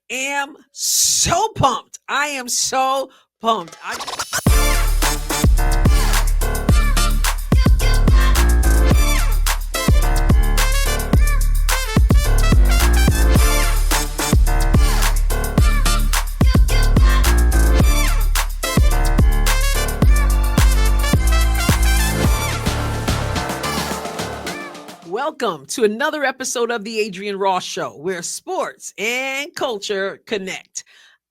am so pumped. I am so pumped. Welcome to another episode of the Adrienne Ross Show, where sports and culture connect.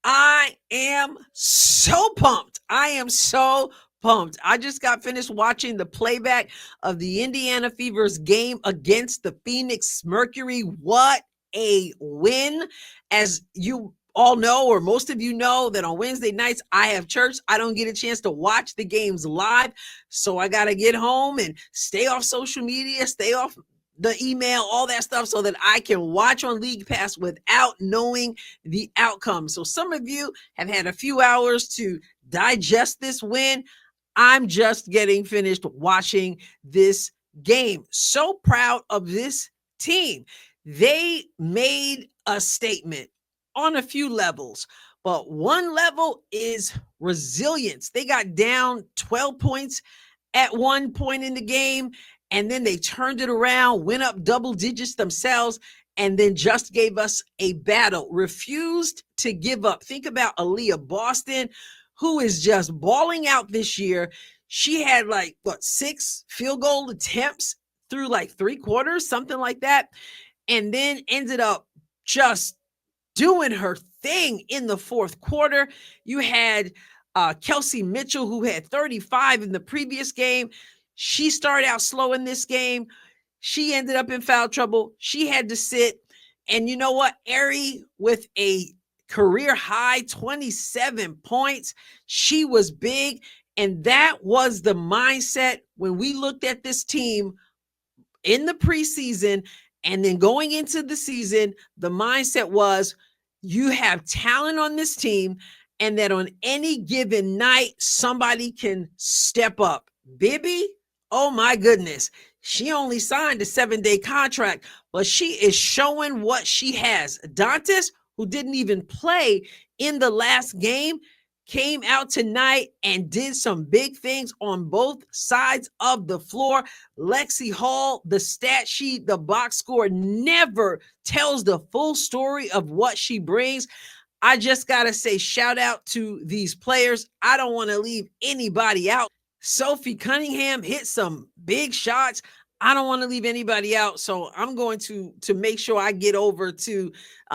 I am so pumped. I am so pumped. I just got finished watching the playback of the Indiana Fever's game against the Phoenix Mercury. What a win. As you all know, or most of you know, that on Wednesday nights I have church. I don't get a chance to watch the games live, so I got to get home and stay off social media, stay off the email, all that stuff, so that I can watch on League Pass without knowing the outcome. So some of you have had a few hours to digest this win. I'm just getting finished watching this game. So proud of this team. They made a statement on a few levels, but one level is resilience. They got down 12 points at one point in the game, and then they turned it around, went up double digits themselves, and then just gave us a battle. Refused to give up. Think about Aaliyah Boston, who is just balling out this year. She had 6 field goal attempts through 3 quarters, something like that, and then ended up just doing her thing in the fourth quarter. You had Kelsey Mitchell, who had 35 in the previous game. She started out slow in this game. She ended up in foul trouble. She had to sit. And you know what? Ari with a career high 27 points. She was big. And that was the mindset when we looked at this team in the preseason and then going into the season. The mindset was, you have talent on this team, and that on any given night, somebody can step up. Bibby, oh my goodness, she only signed a 7-day contract, but she is showing what she has. Dantas, who didn't even play in the last game, came out tonight and did some big things on both sides of the floor. Lexi Hall, the stat sheet, the box score never tells the full story of what she brings. I just got to say, shout out to these players. I don't want to leave anybody out. Sophie Cunningham hit some big shots. I don't want to leave anybody out, so I'm going to make sure I get over to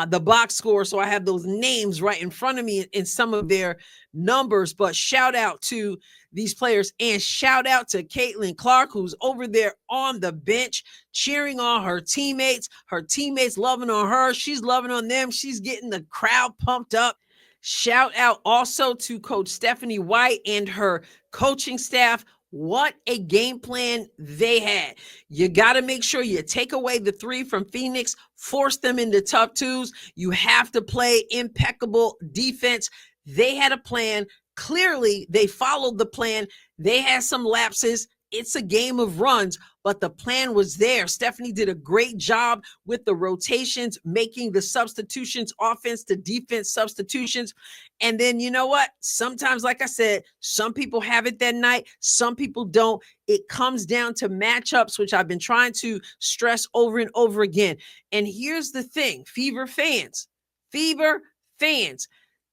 the box score so I have those names right in front of me in some of their numbers. But shout out to these players, and shout out to Caitlin Clark, who's over there on the bench cheering on her teammates. Her teammates loving on her. She's loving on them. She's getting the crowd pumped up. Shout out also to Coach Stephanie White and her coaching staff. What a game plan they had. You got to make sure you take away the 3 from Phoenix, force them into tough 2s. You have to play impeccable defense. They had a plan. Clearly, they followed the plan. They had some lapses. It's a game of runs, but the plan was there. Stephanie did a great job with the rotations, making the substitutions, offense to defense substitutions. And then, you know what? Sometimes, like I said, some people have it that night. Some people don't. It comes down to matchups, which I've been trying to stress over and over again. And here's the thing, Fever fans,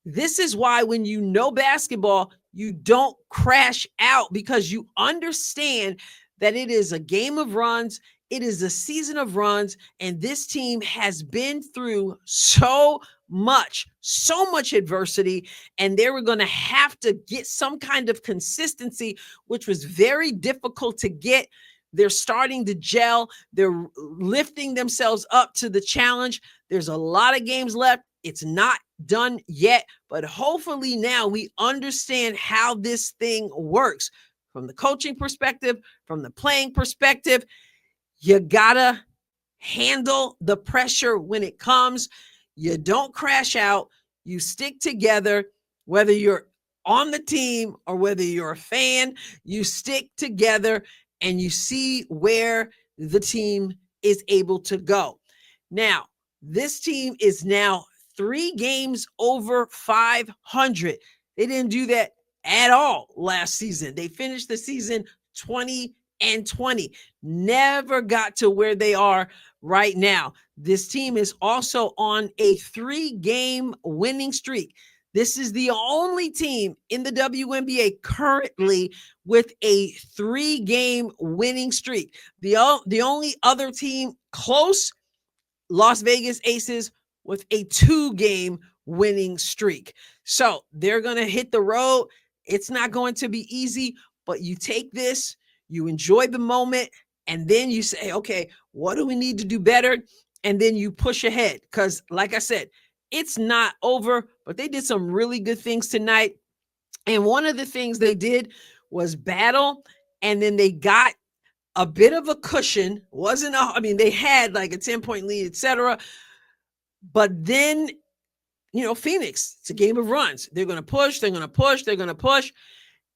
this is why when you know basketball, you don't crash out, because you understand that it is a game of runs. It is a season of runs. And this team has been through so much adversity. And they were going to have to get some kind of consistency, which was very difficult to get. They're starting to gel. They're lifting themselves up to the challenge. There's a lot of games left. It's not done yet, but hopefully now we understand how this thing works from the coaching perspective, from the playing perspective. You gotta handle the pressure when it comes. You don't crash out. You stick together, whether you're on the team or whether you're a fan. You stick together and you see where the team is able to go. Now, this team is now 3 games over 500. They didn't do that at all last season. They finished the season 20-20. Never got to where they are right now. This team is also on a 3-game winning streak. This is the only team in the WNBA currently with a 3-game winning streak. The only other team close, Las Vegas Aces, with a 2-game winning streak. So they're going to hit the road. It's not going to be easy, but you take this, you enjoy the moment, and then you say, okay, what do we need to do better? And then you push ahead. Because like I said, it's not over, but they did some really good things tonight. And one of the things they did was battle, and then they got a bit of a cushion. They had like a 10-point lead, etc. But then, Phoenix, it's a game of runs. They're going to push, they're going to push, they're going to push.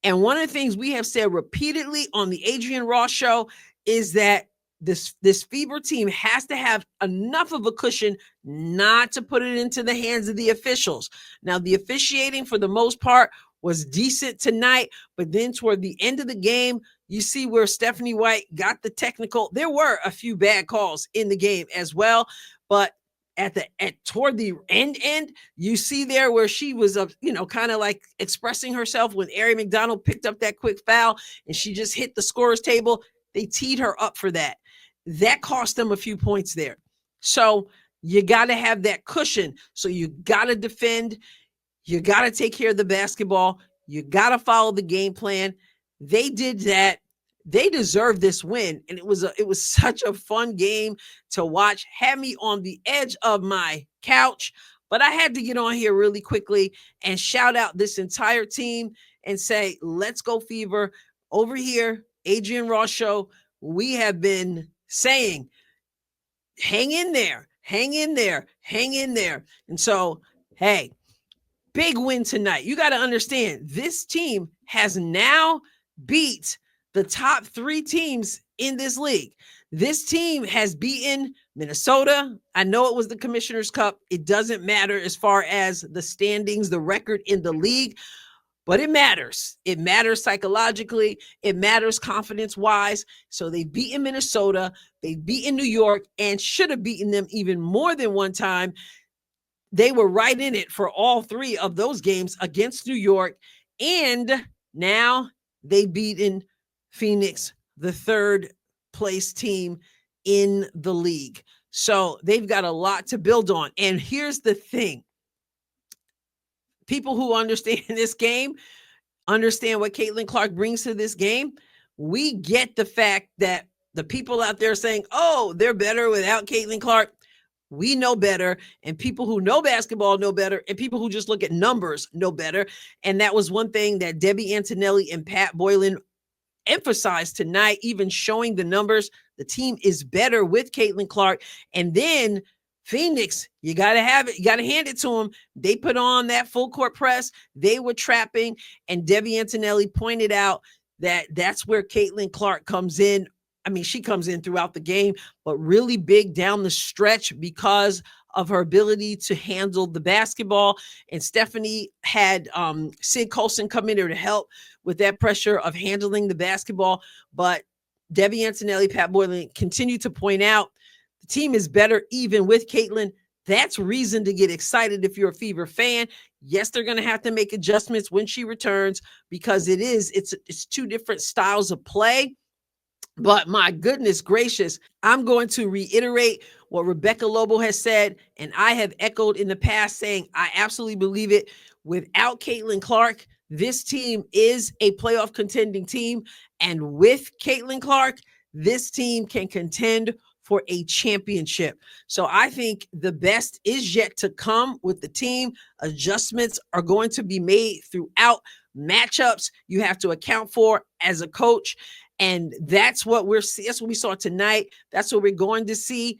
And one of the things we have said repeatedly on the Adrienne Ross Show is that this Fever team has to have enough of a cushion not to put it into the hands of the officials. Now, the officiating for the most part was decent tonight, but then toward the end of the game, you see where Stephanie White got the technical. There were a few bad calls in the game as well, but toward the end, you see there where she was, kind of like expressing herself when Ari McDonald picked up that quick foul and she just hit the scorer's table. They teed her up for that. That cost them a few points there. So you got to have that cushion. So you got to defend. You got to take care of the basketball. You got to follow the game plan. They did that. They deserve this win. And it was such a fun game to watch. Had me on the edge of my couch. But I had to get on here really quickly and shout out this entire team and say, let's go Fever. Over here, Adrienne Ross Show, we have been saying, hang in there, hang in there, hang in there. And so, hey, big win tonight. You got to understand, this team has now beat the top 3 teams in this league. This team has beaten Minnesota. I know it was the Commissioner's Cup. It doesn't matter as far as the standings, the record in the league, but it matters. It matters psychologically. It matters confidence-wise. So they've beaten Minnesota. They've beaten New York and should have beaten them even more than one time. They were right in it for all 3 of those games against New York. And now they've beaten Phoenix, the 3rd place team in the league. So they've got a lot to build on. And here's the thing. People who understand this game understand what Caitlin Clark brings to this game. We get the fact that the people out there saying, oh, they're better without Caitlin Clark. We know better, and people who know basketball know better, and people who just look at numbers know better. And that was one thing that Debbie Antonelli and Pat Boylan emphasized tonight, even showing the numbers. The team is better with Caitlin Clark. And then Phoenix, you got to have it. You got to hand it to them. They put on that full court press. They were trapping. And Debbie Antonelli pointed out that that's where Caitlin Clark comes in. I mean, she comes in throughout the game, but really big down the stretch because of her ability to handle the basketball. And Stephanie had Sid Colson come in there to help with that pressure of handling the basketball. But Debbie Antonelli, Pat Boylan continue to point out the team is better even with Caitlin. That's reason to get excited if you're a Fever fan. Yes, they're going to have to make adjustments when she returns because it's 2 different styles of play. But my goodness gracious, I'm going to reiterate what Rebecca Lobo has said, and I have echoed in the past saying I absolutely believe it. Without Caitlin Clark, this team is a playoff contending team. And with Caitlin Clark, this team can contend for a championship. So I think the best is yet to come with the team. Adjustments are going to be made throughout matchups you have to account for as a coach. And that's what we saw tonight. That's what we're going to see.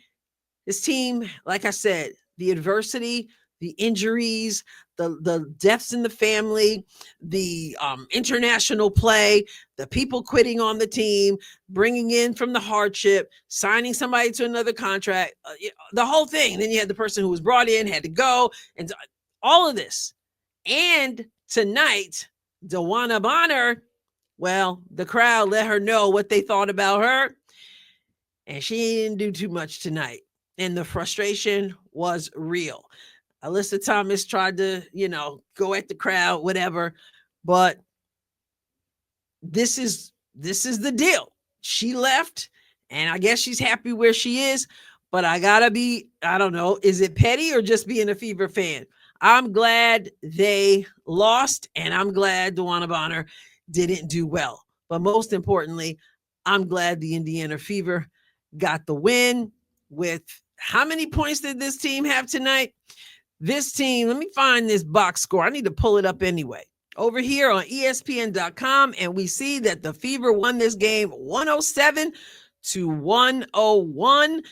This team, like I said, the adversity, the injuries, the deaths in the family, the international play, the people quitting on the team, bringing in from the hardship, signing somebody to another contract, the whole thing. And then you had the person who was brought in, had to go, and all of this. And tonight, DeWanna Bonner, well, the crowd let her know what they thought about her, and she didn't do too much tonight. And the frustration was real. Alyssa Thomas tried to, go at the crowd, whatever, but this is the deal. She left, and I guess she's happy where she is, but I don't know, is it petty or just being a Fever fan? I'm glad they lost, and I'm glad DeWanna Bonner didn't do well. But most importantly, I'm glad the Indiana Fever got the win. With how many points did this team have tonight? This team, let me find this box score. I need to pull it up anyway. Over here on ESPN.com, and we see that the Fever won this game 107-101.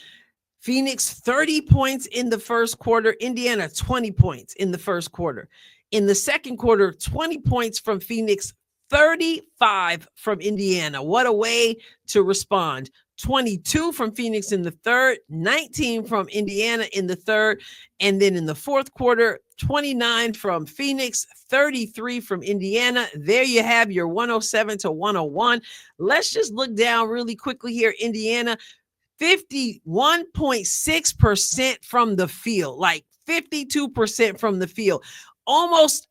Phoenix 30 points in the first quarter. Indiana 20 points in the first quarter. In the second quarter, 20 points from Phoenix, 35 from Indiana. What a way to respond. 22 from Phoenix in the third, 19 from Indiana in the third, and then in the fourth quarter, 29 from Phoenix, 33 from Indiana. There you have your 107-101. Let's just look down really quickly here. Indiana, 51.6% from the field, like 52% from the field, almost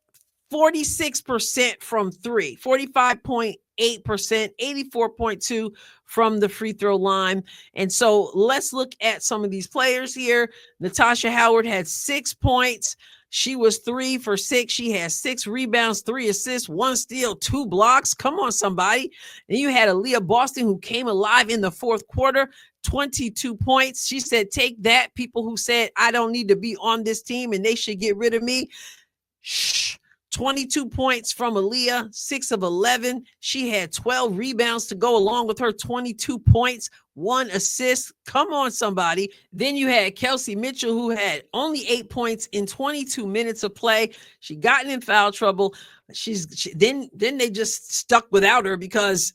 46% from three, 45.8%, 84.2% from the free throw line. And so let's look at some of these players here. Natasha Howard had 6 points. She was 3 for 6. She has 6 rebounds, 3 assists, 1 steal, 2 blocks. Come on, somebody. And you had Aaliyah Boston, who came alive in the fourth quarter, 22 points. She said, take that, people who said I don't need to be on this team and they should get rid of me. Shh. 22 points from Aaliyah, 6 of 11. She had 12 rebounds to go along with her 22 points, 1 assist. Come on, somebody. Then you had Kelsey Mitchell, who had only 8 points in 22 minutes of play. She got in foul trouble. Then they just stuck without her because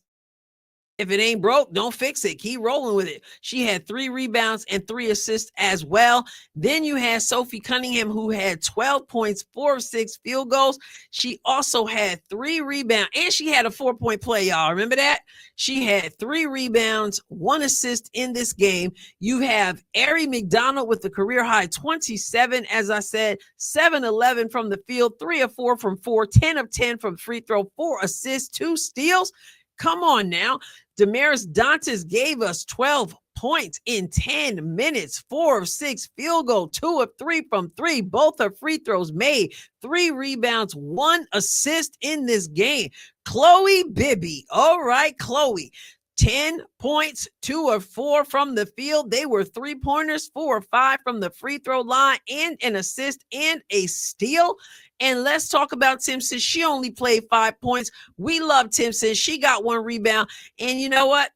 if it ain't broke, don't fix it. Keep rolling with it. She had 3 rebounds and 3 assists as well. Then you had Sophie Cunningham, who had 12 points, 4 of 6 field goals. She also had 3 rebounds, and she had a 4-point play, y'all. Remember that? She had 3 rebounds, 1 assist in this game. You have Ari McDonald with the career high 27, as I said, 7-11 from the field, 3 of 4 from 4, 10 of 10 from free throw, 4 assists, 2 steals. Come on now. Damaris Dantas gave us 12 points in 10 minutes, 4 of 6 field goal, 2 of 3 from 3. Both her free throws made, 3 rebounds, 1 assist in this game. Chloe Bibby. All right, Chloe. 10 points, 2 of 4 from the field. They were 3-pointers, 4 of 5 from the free throw line, and an assist and a steal. And let's talk about Timpson. She only played 5 points. We love Timpson. She got 1 rebound. And you know what?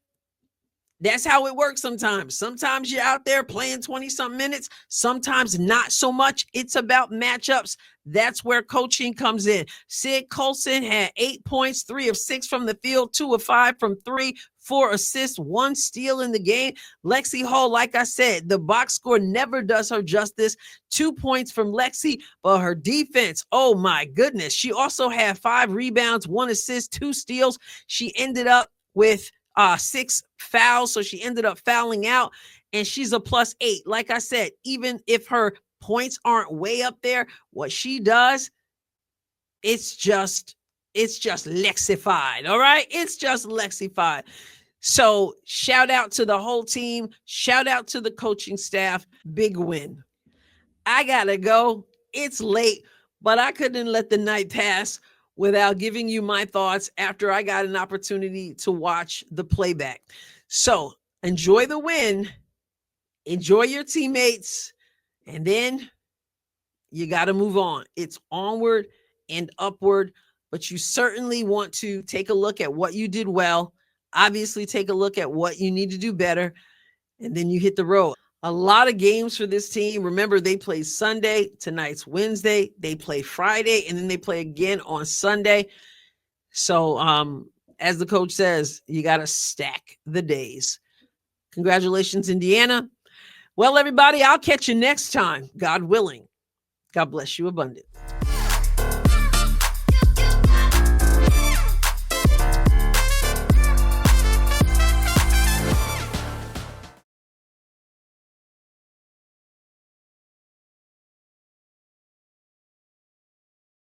That's how it works sometimes. Sometimes you're out there playing 20-something minutes. Sometimes not so much. It's about matchups. That's where coaching comes in. Sid Colson had 8 points, 3 of 6 from the field, 2 of 5 from 3, 4 assists, 1 steal in the game. Lexi Hall, like I said, the box score never does her justice. 2 points from Lexi, but her defense, oh my goodness. She also had 5 rebounds, 1 assist, 2 steals. She ended up with 6 fouls, so she ended up fouling out, and she's a +8. Like I said, even if her points aren't way up there, what she does, it's just lexified. All right, it's just lexified. So shout out to the whole team, shout out to the coaching staff. Big win. I gotta go. It's late, but I couldn't let the night pass without giving you my thoughts after I got an opportunity to watch the playback. So enjoy the win, enjoy your teammates, and then you got to move on. It's onward and upward, but you certainly want to take a look at what you did well, obviously take a look at what you need to do better, and then you hit the road. A lot of games for this team. Remember, they play Sunday. Tonight's Wednesday. They play Friday, and then they play again on Sunday. So, as the coach says, you got to stack the days. Congratulations, Indiana. Well, everybody, I'll catch you next time, God willing. God bless you abundantly.